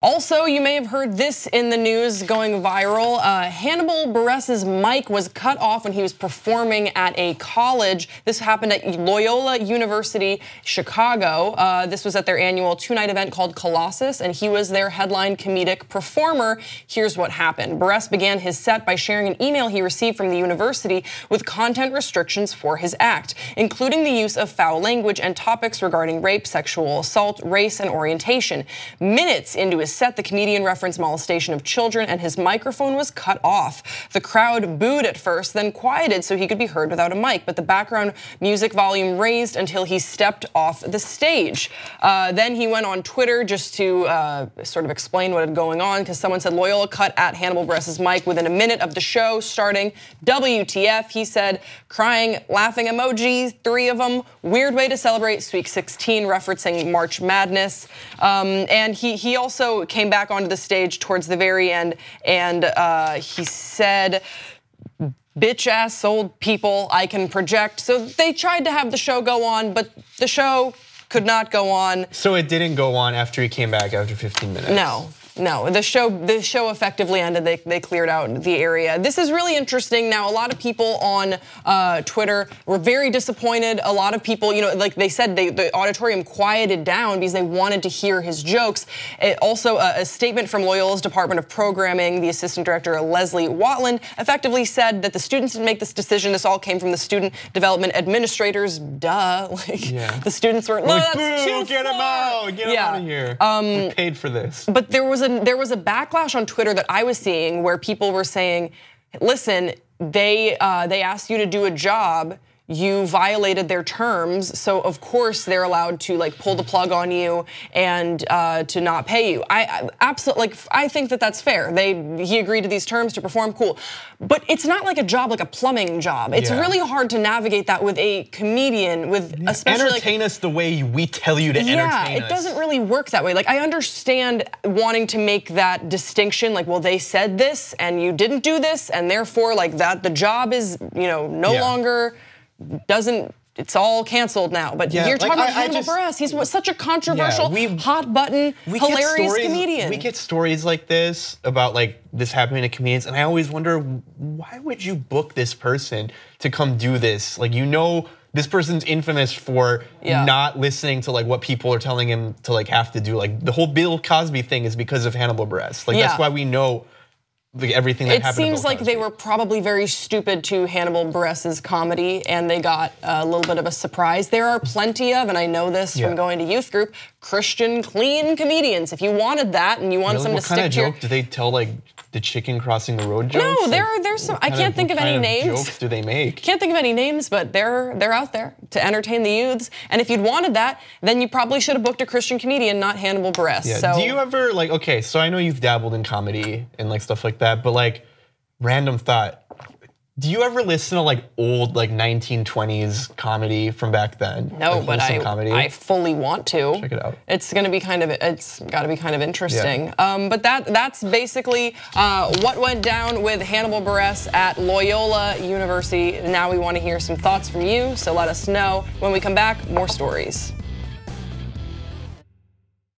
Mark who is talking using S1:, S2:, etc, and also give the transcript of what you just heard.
S1: Also, you may have heard this in the news going viral. Hannibal Buress's mic was cut off when he was performing at a college. This happened at Loyola University, Chicago. This was at their annual two-night event called Colossus, and he was their headline comedic performer. Here's what happened. Buress began his set by sharing an email he received from the university with content restrictions for his act, including the use of foul language and topics regarding rape, sexual assault, race, and orientation. Minutes into his set, the comedian referenced molestation of children, and his microphone was cut off. The crowd booed at first, then quieted so he could be heard without a mic, but the background music volume raised until he stepped off the stage. Then he went on Twitter just to sort of explain what had going on, because someone said Loyola cut at Hannibal Buress's mic within a minute of the show starting. WTF, he said, crying, laughing emojis, 3 of them. Weird way to celebrate Sweet 16, referencing March Madness. And he also came back onto the stage towards the very end, and he said, bitch ass old people, I can project. So they tried to have the show go on, but the show could not go on.
S2: So it didn't go on after he came back after 15 minutes? No, the show effectively ended. They cleared out the area. This is really interesting. Now, a lot of people on Twitter were very disappointed. A lot of people, like they said, the auditorium quieted down because they wanted to hear his jokes. Also, a statement from Loyola's Department of Programming, the assistant director Leslie Watland, effectively said that the students didn't make this decision. This all came from the student development administrators. Duh, the students were, no, like,
S1: that's too
S2: get
S1: far.
S2: Him out, get him out of here. We paid for this.
S1: But there was a backlash on Twitter that I was seeing where people were saying, listen, they asked you to do a job, you violated their terms, so of course they're allowed to pull the plug on you and to not pay you. I absolutely, I think that that's fair. He agreed to these terms to perform, cool. But it's not like a job, like a plumbing job. It's really hard to navigate that with a comedian, especially
S2: entertain us the way we tell you to entertain us.
S1: Yeah, it doesn't really work that way. I understand wanting to make that distinction, well, they said this and you didn't do this, and therefore that the job is no longer it's all canceled now. But you're talking about Hannibal Buress. He's such a controversial, hot button, hilarious comedian.
S2: We get stories like this about this happening to comedians, and I always wonder, why would you book this person to come do this? This person's infamous for not listening to what people are telling him to have to do. The whole Bill Cosby thing is because of Hannibal Buress. That's why we know everything that happened.
S1: It seems like they were probably very stupid to Hannibal Buress's comedy, and they got a little bit of a surprise. There are plenty of, and I know this from going to youth group, Christian clean comedians. If you wanted that and you want someone to stick to
S2: what kind of joke do they tell, the chicken crossing the road jokes?
S1: No, there's some. I can't think of any names.
S2: What jokes do they make?
S1: Can't think of any names, but they're out there to entertain the youths. And if you'd wanted that, then you probably should have booked a Christian comedian, not Hannibal Buress.
S2: Yeah.
S1: So,
S2: do you ever okay? So I know you've dabbled in comedy and stuff like that, but random thought. Do you ever listen to old 1920s comedy from back then?
S1: No, but I fully want to.
S2: Check it out.
S1: It's got to be kind of interesting. Yeah. But that's basically what went down with Hannibal Buress at Loyola University. Now we want to hear some thoughts from you, so let us know. When we come back, more stories.